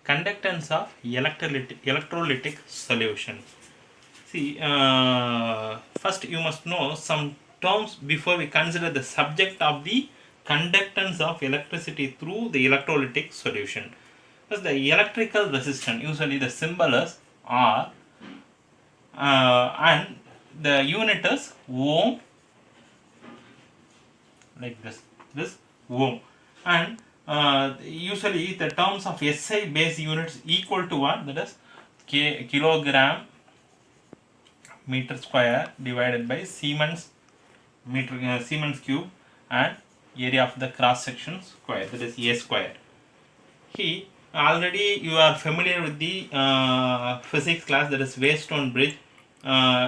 conductance of electrolytic solution. See, first you must know some terms before we consider the subject of the conductance of electricity through the electrolytic solution. Thus, the electrical resistance, usually the symbol is R, and the unit is ohm, like this ohm, and usually the terms of SI base units equal to what? That is kilogram meter square divided by Siemens meter Siemens cube and area of the cross section square, that is A square. Here already you are familiar with the physics class, that is Weierstrass bridge.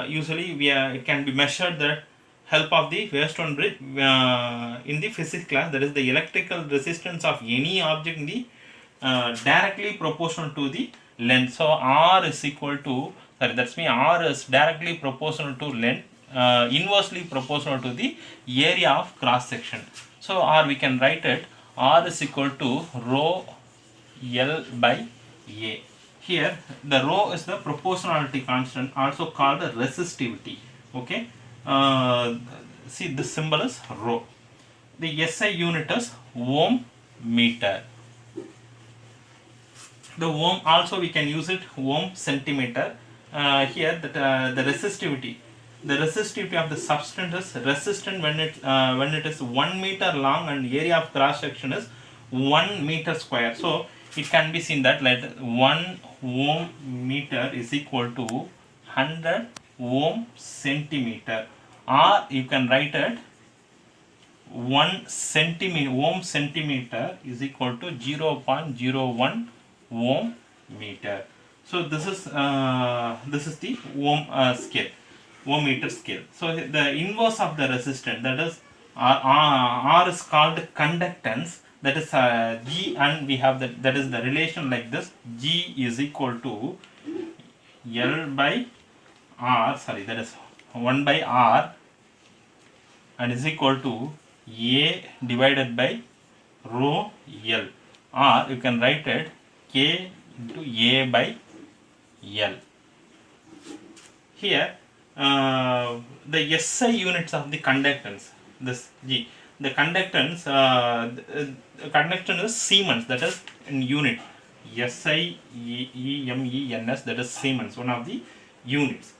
Usually it can be measured that help of the Weierstrass bridge in the physics class, that is the electrical resistance of any object in the directly proportional to the length. So R is equal to, sorry, that's mean R is directly proportional to length, inversely proportional to the area of cross section. So R, we can write it R is equal to rho L by A. Here the rho is the proportionality constant, also called the resistivity. Okay, see this symbol is rho. The SI unit is ohm meter. The ohm also we can use it ohm centimeter. Here the resistivity. The resistivity of the substance is resistant when it is 1 meter long and area of cross section is 1 meter square. So it can be seen that like 1 ohm meter is equal to 100 ohm centimeter, or you can write it 1 centimeter, ohm centimeter is equal to 0.01 ohm meter. So this is the ohm scale, ohm meter scale. So the inverse of the resistance, that is R is called conductance, that is G, and we have that is the relation like this: G is equal to L by R, sorry, that is 1 by R, and is equal to A divided by rho L, or you can write it K into A by L. Here the SI units of the conductance, this G, the conductance conductance is Siemens, that is in unit, SIEMENS, that is Siemens, one of the units.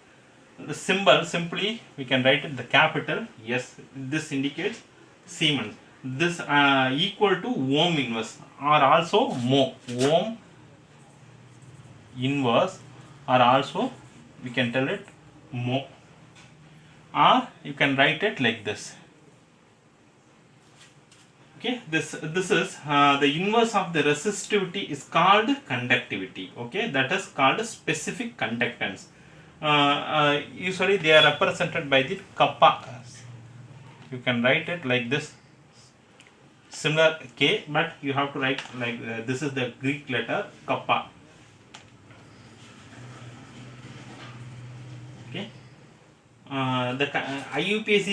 The symbol simply we can write it the capital S, this indicates Siemens. This equal to ohm inverse, or also mho, ohm inverse, or also we can tell it mho, or you can write it like this. Okay, this is the inverse of the resistivity is called conductivity. Okay, that is called specific conductance. Usually they are represented by the kappa. You can write it like this, similar K, but you have to write like this is the Greek letter kappa. Okay, the IUPAC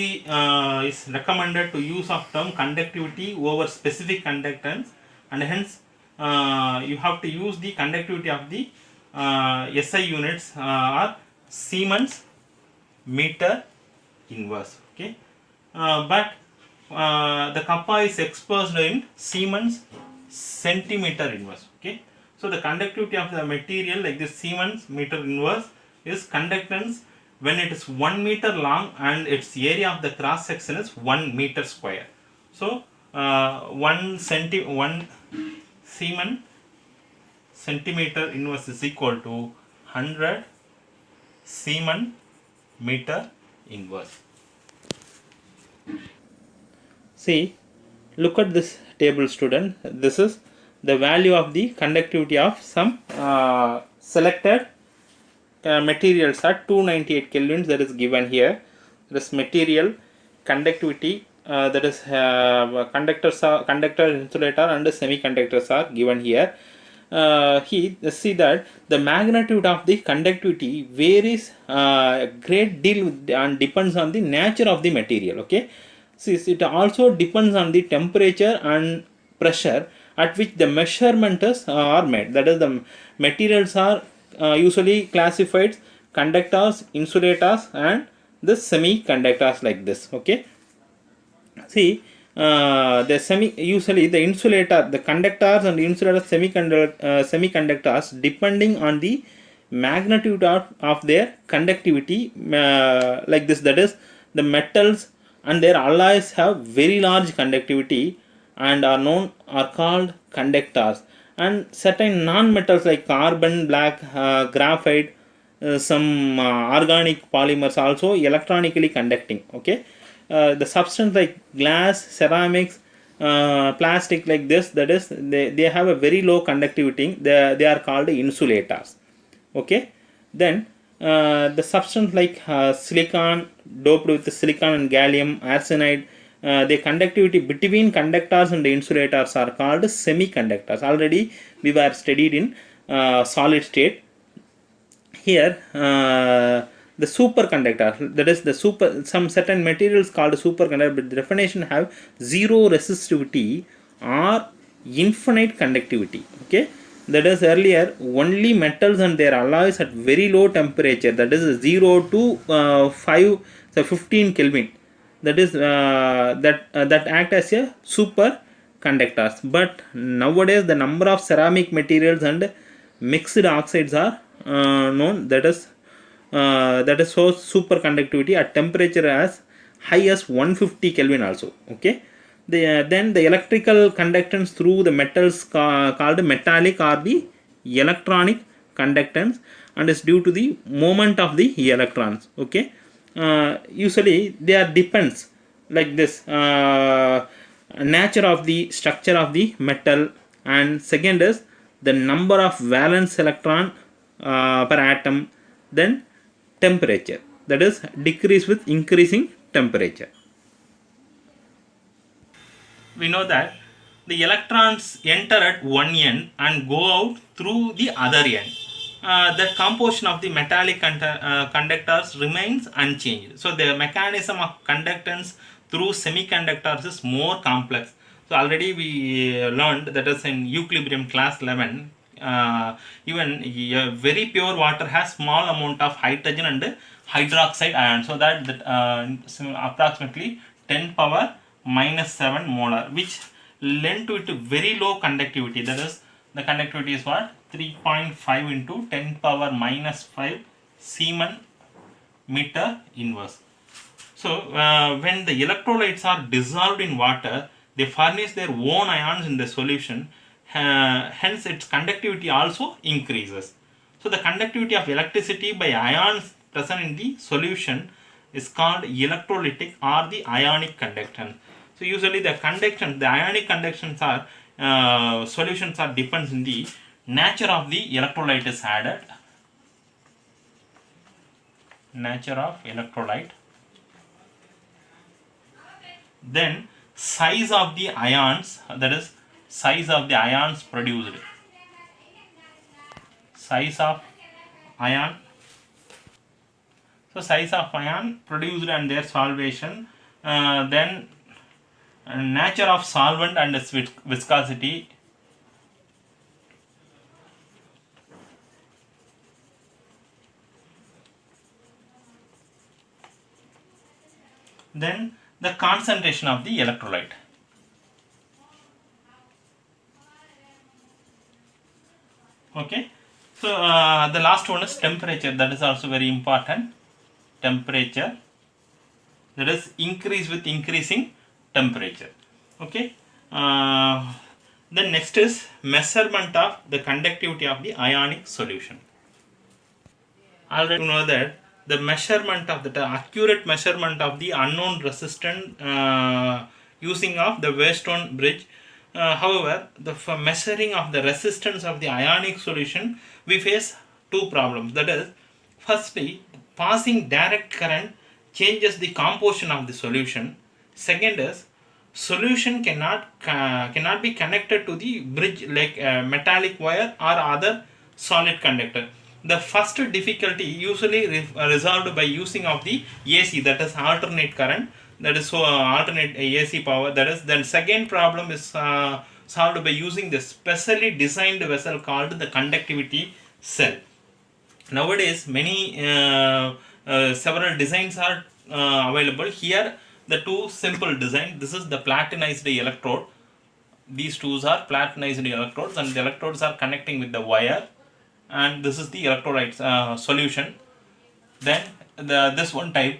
is recommended to use of term conductivity over specific conductance, and hence you have to use the conductivity of the SI units are Siemens meter inverse. Okay, but the kappa is expressed in Siemens centimeter inverse. Okay, so the conductivity of the material like this Siemens meter inverse is conductance when it is 1 meter long and its area of the cross section is 1 meter square. So 1 Siemens centimeter inverse is equal to 100 Siemens meter inverse. See, look at this table, student. This is the value of the conductivity of some selected materials at 298 kelvins, that is given here. This material conductivity, that is conductor, insulator and semiconductors are given here. See that the magnitude of the conductivity varies a great deal and depends on the nature of the material. Okay, see, it also depends on the temperature and pressure at which the measurements are made. That is, the materials are usually classified conductors, insulators, and the semiconductors like this. Okay. See, usually the insulator, the conductors and insulator semiconductors, depending on the magnitude of their conductivity, like this. That is, the metals and their alloys have very large conductivity and are called conductors, and certain non-metals like carbon black, graphite, some organic polymers also electronically conducting. Okay. The substance like glass, ceramics, plastic like this, that is, they have a very low conductivity. They are called insulators. Okay. Then the substance like silicon doped with silicon and gallium arsenide, the conductivity between conductors and the insulators are called semiconductors. Already we were studied in solid state. Here the superconductor, that is, the some certain materials called superconductor, but the definition have zero resistivity or infinite conductivity. Okay. That is, earlier only metals and their alloys at very low temperature, that is 0 to 15 Kelvin, that is that act as a superconductors. But nowadays the number of ceramic materials and mixed oxides are known, that is so superconductivity at temperature as high as 150 Kelvin also. Okay. Then the electrical conductance through the metals called metallic or the electronic conductance, and is due to the movement of the electrons. Okay. Usually they are depends like this, nature of the structure of the metal, and second is the number of valence electron per atom. Then temperature, that is, decrease with increasing temperature. We know that the electrons enter at one end and go out through the other end. The composition of the metallic conductors remains unchanged. So the mechanism of conductance through semiconductors is more complex. So already we learned, that is in equilibrium class 11. Even very pure water has small amount of hydrogen and hydroxide ion, so that approximately 10 power minus 7 molar, which lend to it very low conductivity. That is, the conductivity is what, 3.5 into 10 power minus 5 Siemens meter inverse. So when the electrolytes are dissolved in water, they furnish their own ions in the solution. Hence its conductivity also increases. So the conductivity of electricity by ions present in the solution is called electrolytic or the ionic conductance. So usually the ionic conductance are solutions are depends on the nature of the electrolyte is added. Nature of electrolyte. Then size of the ions, that is, size of the ions produced. Size of ion. So size of ion produced and their solvation. Then nature of solvent and its viscosity. Then the concentration of the electrolyte. Okay. So the last one is temperature. That is also very important. Temperature, that is, increase with increasing temperature. Okay. Then next is measurement of the conductivity of the ionic solution. Already you know that the measurement of the accurate measurement of the unknown resistance using of the Weierstrass bridge. However, for measuring of the resistance of the ionic solution, we face two problems. That is, firstly, passing direct current changes the composition of the solution. Second is, solution cannot be connected to the bridge like metallic wire or other solid conductor. The first difficulty usually resolved by using of the AC, that is alternate current, that is so alternate AC power. That is, then second problem is solved by using the specially designed vessel called the conductivity cell. Nowadays many several designs are available. Here the two simple design. This is the platinized electrode. These two are platinized electrodes, and the electrodes are connecting with the wire, and this is the electrolyte solution. Then this one type,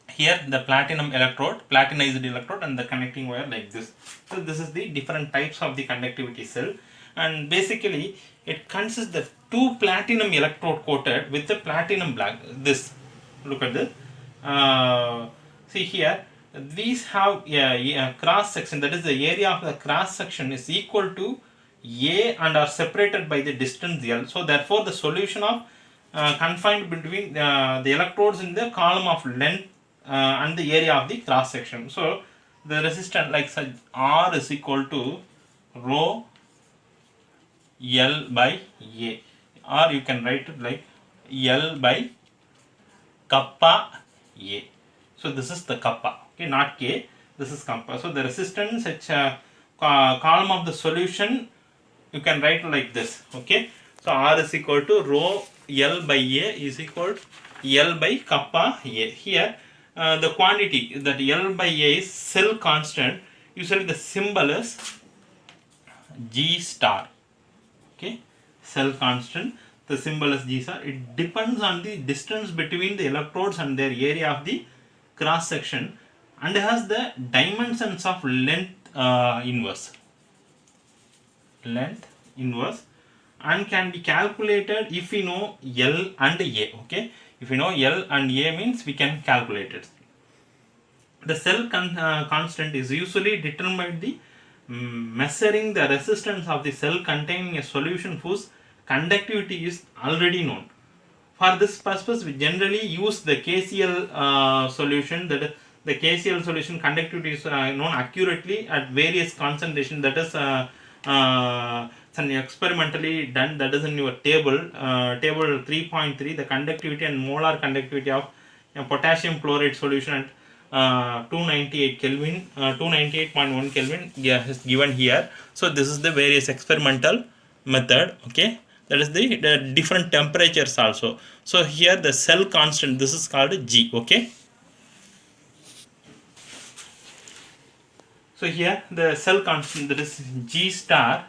here the platinum electrode, platinized electrode, and the connecting wire like this. So this is the different types of the conductivity cell, and basically it consists of two platinum electrode coated with the platinum black. This, look at this. See here, these have a cross section, that is the area of the cross section is equal to A and are separated by the distance L. So therefore the solution of confined between the electrodes in the column of length and the area of the cross section. So the resistance like such, R is equal to rho L by A, or you can write it like L by kappa A. So this is the kappa, okay, not K, this is kappa. So the resistance at column of the solution, you can write like this, okay. So R is equal to rho L by A is equal to L by kappa A. Here the quantity that L by A is cell constant. Usually the symbol is G star, okay, cell constant. The symbol is G star. It depends on the distance between the electrodes and their area of the cross section, and has the dimensions of length inverse, and can be calculated if we know L and A, okay. If we know L and A means we can calculate it. The cell constant is usually determined by the measuring the resistance of the cell containing a solution whose conductivity is already known. For this purpose, we generally use the KCl solution. That the KCl solution conductivity is known accurately at various concentration. That is experimentally done. That is in your table, table 3.3. The conductivity and molar conductivity of potassium chloride solution at 298 Kelvin, 298.1 Kelvin is given here. So this is the various experimental method, okay. That is the different temperatures also. So here the cell constant, this is called G, okay. So here the cell constant, that is G star,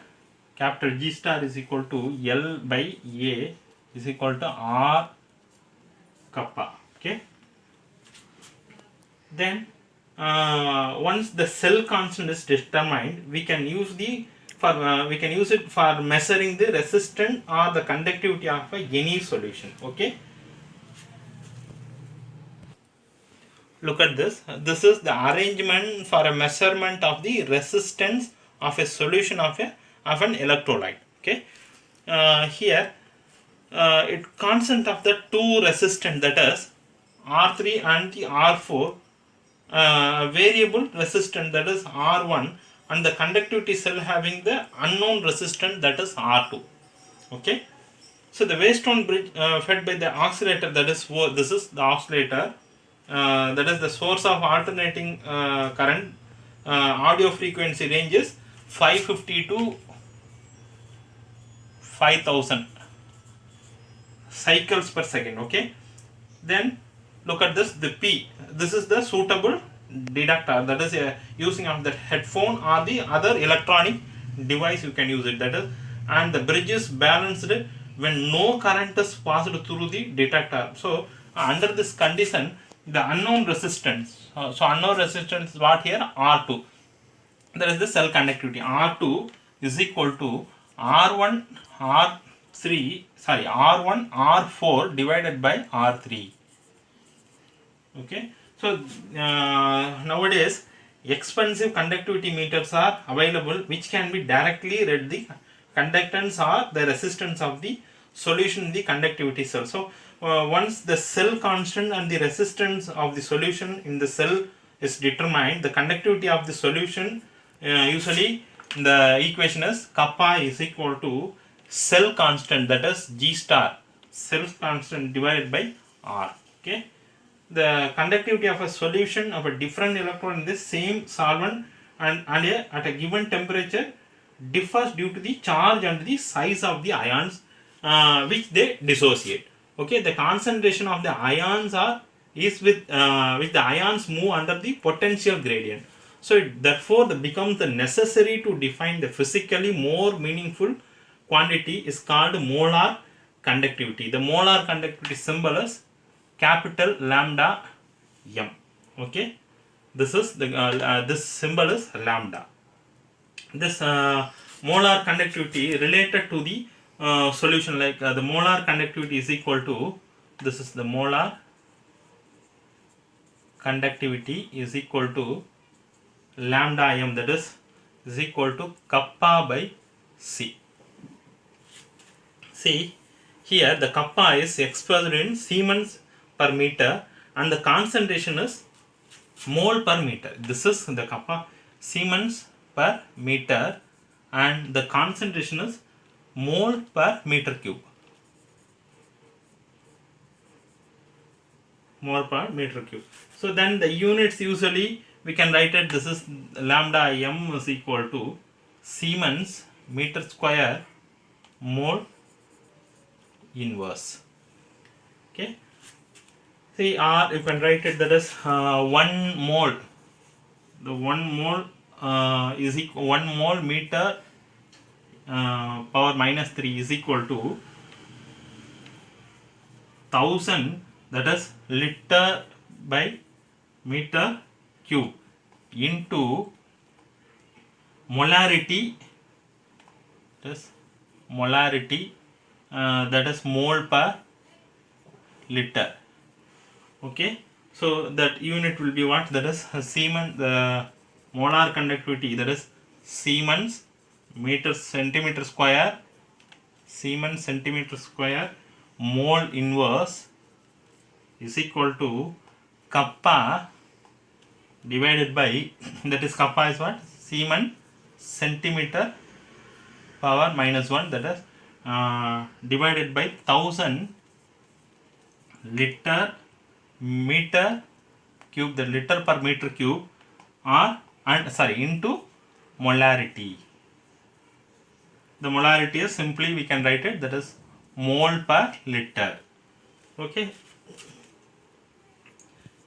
capital G star is equal to L by A is equal to R kappa, okay. Then once the cell constant is determined, we can use it for measuring the resistance or the conductivity of any solution, okay. Look at this. This is the arrangement for a measurement of the resistance of a solution of an electrolyte, okay. Here it constant of the two resistance, that is R3 and the R4, variable resistance, that is R1, and the conductivity cell having the unknown resistance, that is R2, okay. So the Weierstrass bridge fed by the oscillator, that is this is the oscillator, that is the source of alternating current. Audio frequency range is 550 to 5000 cycles per second, okay. Then look at this, the P, this is the suitable detector, that is using of the headphone or the other electronic device you can use it, that is, and the bridge is balanced when no current is passed through the detector. So under this condition, the unknown resistance, so unknown resistance is what here, R2, that is the cell conductivity. R2 is equal to R1 R4 divided by R3, okay. So nowadays expensive conductivity meters are available, which can be directly read the conductance or the resistance of the solution in the conductivity cell. So once the cell constant and the resistance of the solution in the cell is determined, the conductivity of the solution, usually the equation is kappa is equal to cell constant, that is G star, cell constant divided by R, okay. The conductivity of a solution of a different electron in the same solvent and at a given temperature differs due to the charge and the size of the ions which they dissociate. Okay, the concentration of the ions is with the ions move under the potential gradient. So therefore becomes the necessary to define the physically more meaningful quantity is called molar conductivity. The molar conductivity symbol is capital lambda m. Okay, this is the this symbol is lambda. This molar conductivity related to the solution, like the molar conductivity is equal to, this is the molar conductivity is equal to lambda m, that is equal to kappa by C. See here the kappa is expressed in Siemens per meter and the concentration is mole per meter. This is the kappa Siemens per meter and the concentration is mole per meter cube. Mole per meter cube. So then the units usually we can write it, this is lambda m is equal to Siemens meter square mole inverse. Okay. See, or you can write it, that is 1 mole. The 1 mole is equal 1 mole meter power minus 3 is equal to 1000, that is liter by meter cube into molarity, that is molarity, that is mole per liter. Okay, so that unit will be what, that is Siemens, the molar conductivity, that is Siemens meter centimeter square, Siemens centimeter square mole inverse is equal to kappa divided by, that is kappa is what, Siemens centimeter power minus 1, that is divided by 1000 liter meter cube, the liter per meter cube, or into molarity. The molarity is simply we can write it, that is mole per liter. Okay.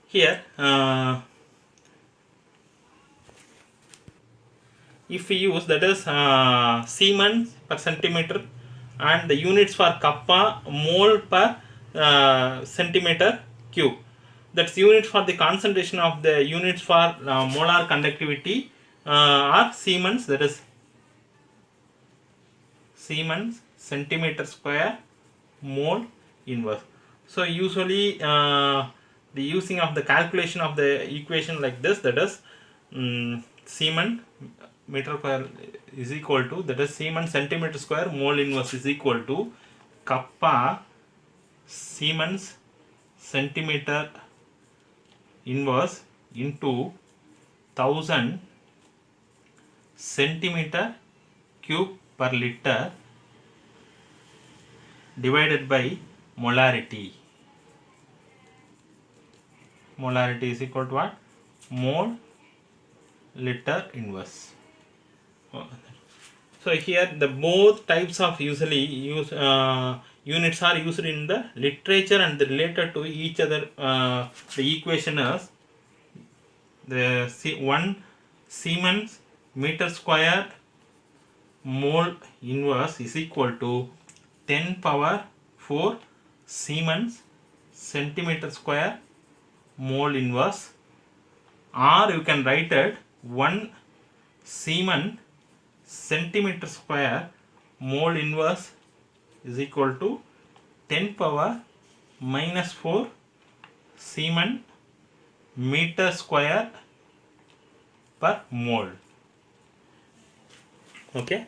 Here if we use, that is Siemens per centimeter and the units for kappa mole per centimeter cube, that's unit for the concentration of the units for molar conductivity are Siemens, that is Siemens centimeter square mole inverse. So usually the using of the calculation of the equation like this, that is Siemens meter square is equal to, that is Siemens centimeter square mole inverse is equal to kappa Siemens centimeter inverse into 1000 centimeter cube per liter divided by molarity. Molarity is equal to what? Mole liter inverse. So here the both types of usually use units are used in the literature and related to each other. The equation is the one Siemens meter square mole inverse is equal to 10 power 4 Siemens centimeter square mole inverse, or you can write it 1 Siemens centimeter square mole inverse is equal to 10 power minus 4 Siemens meter square per mole. Okay.